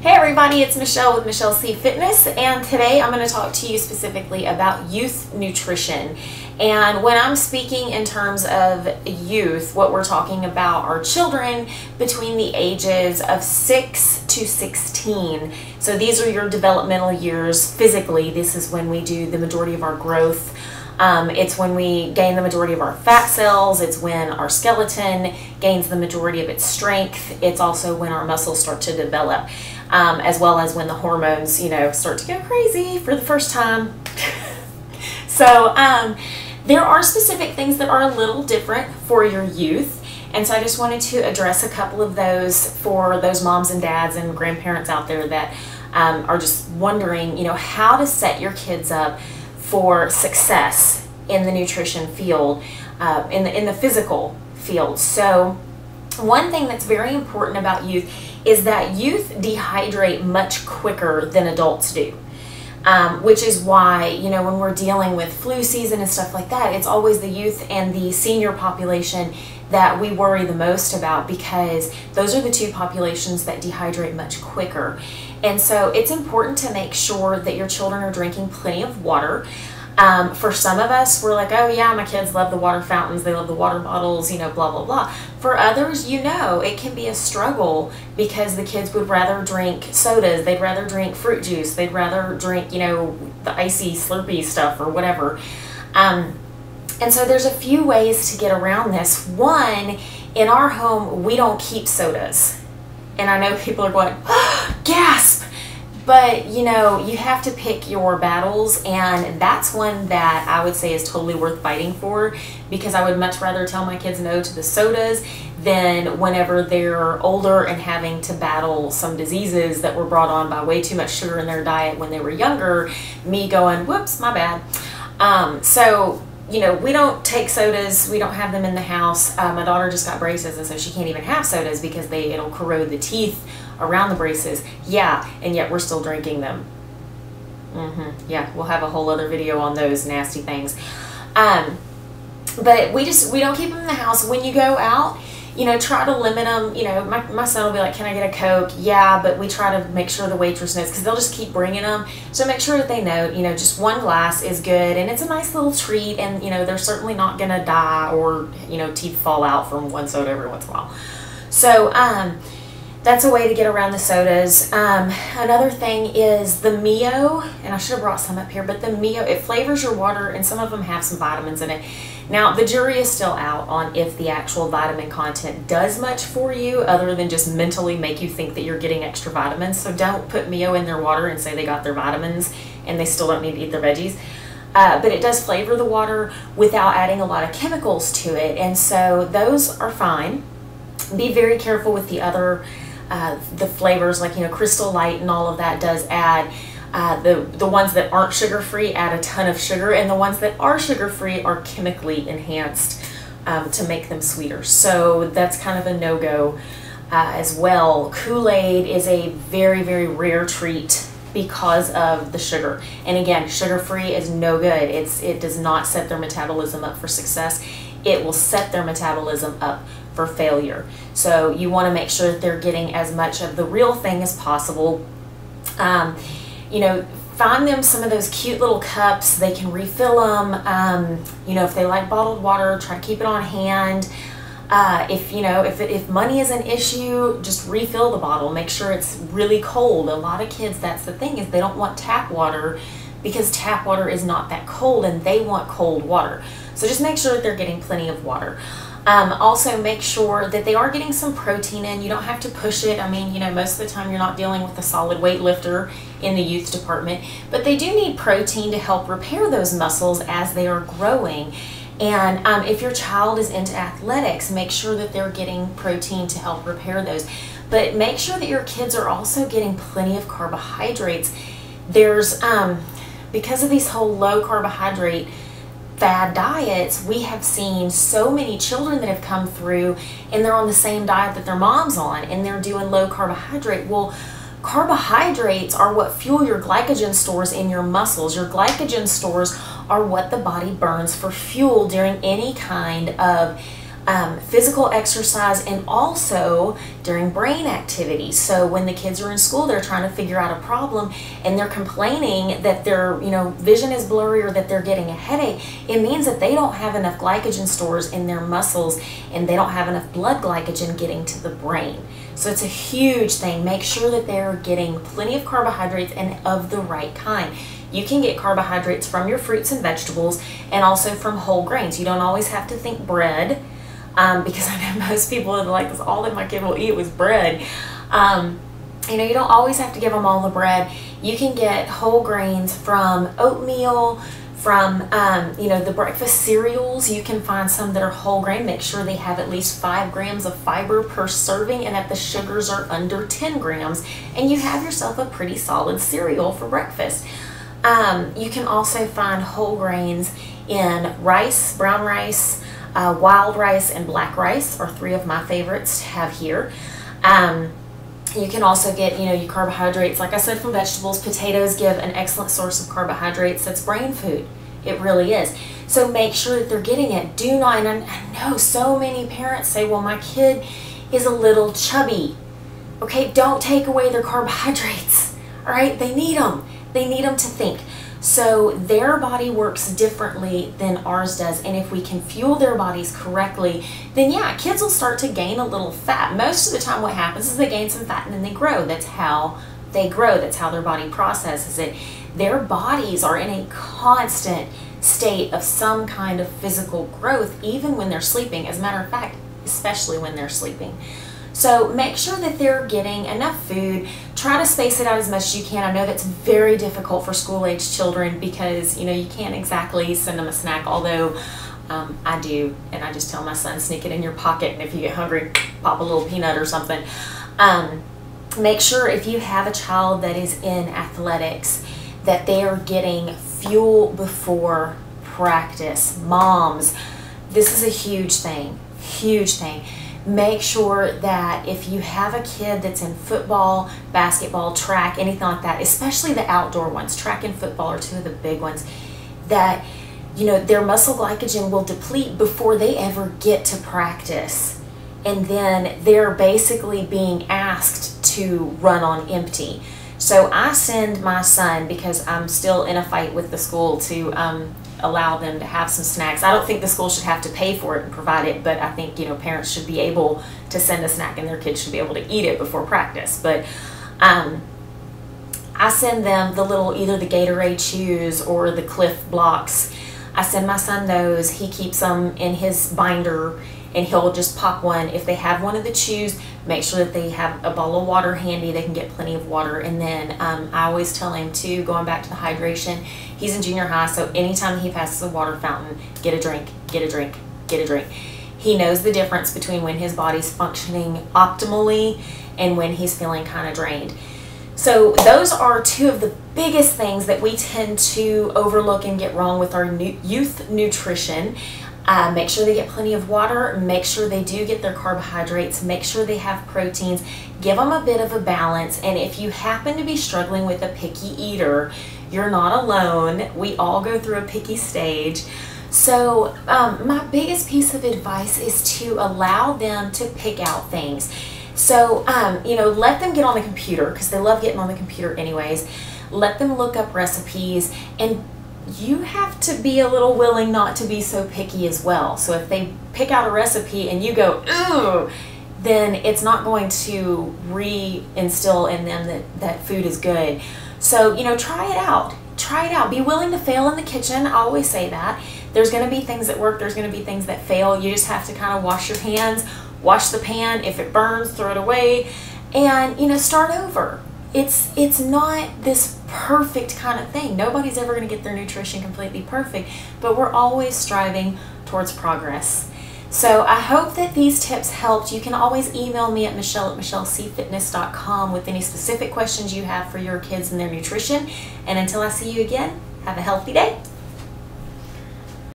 Hey everybody, it's Michelle with Michelle C Fitness, and today I'm going to talk to you specifically about youth nutrition. And when I'm speaking in terms of youth, what we're talking about are children between the ages of 6 to 16. So these are your developmental years physically. This is when we do the majority of our growth. It's when we gain the majority of our fat cells. It's when our skeleton gains the majority of its strength. It's also when our muscles start to develop, as well as when the hormones, start to go crazy for the first time. So there are specific things that are a little different for your youth. And so I just wanted to address a couple of those for those moms and dads and grandparents out there that are just wondering, how to set your kids up for success in the nutrition field, in the physical field. So one thing that's very important about youth is that youth dehydrate much quicker than adults do, which is why, when we're dealing with flu season and stuff like that, it's always the youth and the senior population that we worry the most about, because those are the two populations that dehydrate much quicker. And so it's important to make sure that your children are drinking plenty of water. For some of us, we're like, oh yeah, my kids love the water fountains, they love the water bottles, blah, blah, blah. For others, it can be a struggle because the kids would rather drink sodas, they'd rather drink fruit juice, they'd rather drink, the icy Slurpee stuff or whatever. And so there's a few ways to get around this. One, in our home, we don't keep sodas. And I know people are going, oh, gasp! But, you have to pick your battles, and that's one that I would say is totally worth fighting for, because I would much rather tell my kids no to the sodas than whenever they're older and having to battle some diseases that were brought on by way too much sugar in their diet when they were younger, me going, whoops, my bad. So we don't take sodas. We don't have them in the house. My daughter just got braces, and so she can't even have sodas because it'll corrode the teeth around the braces. Yeah, and yet we're still drinking them. Yeah, we'll have a whole other video on those nasty things. But we don't keep them in the house. When you go out, try to limit them. My son will be like, can I get a Coke? Yeah, but we try to make sure the waitress knows, because they'll just keep bringing them. So make sure that they know, just one glass is good, and it's a nice little treat, and, they're certainly not going to die or, teeth fall out from one soda every once in a while. So, that's a way to get around the sodas. Another thing is the Mio, and I should have brought some up here, but the Mio, it flavors your water, and some of them have some vitamins in it. Now, the jury is still out on if the actual vitamin content does much for you, other than just mentally make you think that you're getting extra vitamins. So don't put Mio in their water and say they got their vitamins and they still don't need to eat their veggies. But it does flavor the water without adding a lot of chemicals to it, and so those are fine. Be very careful with the other the flavors, like Crystal Light and all of that does add, the ones that aren't sugar-free add a ton of sugar, and the ones that are sugar-free are chemically enhanced to make them sweeter. So that's kind of a no-go as well. Kool-Aid is a very, very rare treat because of the sugar. And again, sugar-free is no good. It does not set their metabolism up for success. It will set their metabolism up for failure. So you want to make sure that they're getting as much of the real thing as possible. Find them some of those cute little cups. They can refill them. If they like bottled water, try to keep it on hand. If money is an issue, just refill the bottle. Make sure it's really cold. A lot of kids, that's the thing, is they don't want tap water because tap water is not that cold, and they want cold water. So just make sure that they're getting plenty of water. Also make sure that they are getting some protein in. You don't have to push it. I mean, most of the time you're not dealing with a solid weightlifter in the youth department, but they do need protein to help repair those muscles as they are growing. And if your child is into athletics, make sure that they're getting protein to help repair those. But make sure that your kids are also getting plenty of carbohydrates. There's, because of these whole low carbohydrate fad diets, we have seen so many children that have come through and they're on the same diet that their mom's on, and they're doing low carbohydrate. Well, carbohydrates are what fuel your glycogen stores in your muscles. Your glycogen stores are what the body burns for fuel during any kind of physical exercise, and also during brain activity. So when the kids are in school, they're trying to figure out a problem and they're complaining that their vision is blurry or that they're getting a headache. It means that they don't have enough glycogen stores in their muscles and they don't have enough blood glycogen getting to the brain. So it's a huge thing. Make sure that they're getting plenty of carbohydrates and of the right kind. You can get carbohydrates from your fruits and vegetables and also from whole grains. You don't always have to think bread, because I know most people are like, this, all that my kid will eat was bread. You don't always have to give them all the bread. You can get whole grains from oatmeal, from the breakfast cereals. You can find some that are whole grain. Make sure they have at least 5 grams of fiber per serving and that the sugars are under 10 grams, and you have yourself a pretty solid cereal for breakfast. You can also find whole grains in rice, brown rice, wild rice, and black rice are 3 of my favorites to have here. You can also get, your carbohydrates, like I said, from vegetables. Potatoes give an excellent source of carbohydrates. That's brain food. It really is. So make sure that they're getting it. Do not, and I know so many parents say, well, my kid is a little chubby. Okay, don't take away their carbohydrates. All right, they need them. They need them to think. So their body works differently than ours does, and if we can fuel their bodies correctly, then yeah, kids will start to gain a little fat. Most of the time what happens is they gain some fat and then they grow. That's how they grow. That's how their body processes it. Their bodies are in a constant state of some kind of physical growth, even when they're sleeping. As a matter of fact, especially when they're sleeping. So make sure that they're getting enough food. Try to space it out as much as you can. I know that's very difficult for school-age children because, you can't exactly send them a snack, although I do. And I just tell my son, sneak it in your pocket, and if you get hungry, pop a little peanut or something. Make sure if you have a child that is in athletics that they are getting fuel before practice. Moms, this is a huge thing, huge thing. Make sure that if you have a kid that's in football, basketball, track, anything like that, especially the outdoor ones, track and football are 2 of the big ones, that their muscle glycogen will deplete before they ever get to practice. And then they're basically being asked to run on empty. So I send my son, because I'm still in a fight with the school to allow them to have some snacks. I don't think the school should have to pay for it and provide it, but I think parents should be able to send a snack and their kids should be able to eat it before practice. But I send them the little, either the Gatorade Chews or the Cliff Blocks. I send my son those. He keeps them in his binder and he'll just pop one. If they have one of the chews, make sure that they have a bottle of water handy. They can get plenty of water. And then I always tell him too, going back to the hydration, he's in junior high, so anytime he passes a water fountain, get a drink, get a drink, get a drink. He knows the difference between when his body's functioning optimally and when he's feeling kind of drained. So those are 2 of the biggest things that we tend to overlook and get wrong with our youth nutrition. Make sure they get plenty of water, make sure they do get their carbohydrates, make sure they have proteins, give them a bit of a balance. And if you happen to be struggling with a picky eater, you're not alone. We all go through a picky stage. So my biggest piece of advice is to allow them to pick out things. So, let them get on the computer, because they love getting on the computer anyways. Let them look up recipes, and you have to be a little willing not to be so picky as well. So if they pick out a recipe and you go, ooh, then it's not going to re-instill in them that food is good. So, try it out. Try it out. Be willing to fail in the kitchen. I always say that. There's going to be things that work. There's going to be things that fail. You just have to kind of wash your hands, wash the pan. If it burns, throw it away, and, start over. It's not this perfect kind of thing. Nobody's ever going to get their nutrition completely perfect, but we're always striving towards progress. So I hope that these tips helped. You can always email me at michelle@michellecfitness.com with any specific questions you have for your kids and their nutrition. And until I see you again, have a healthy day.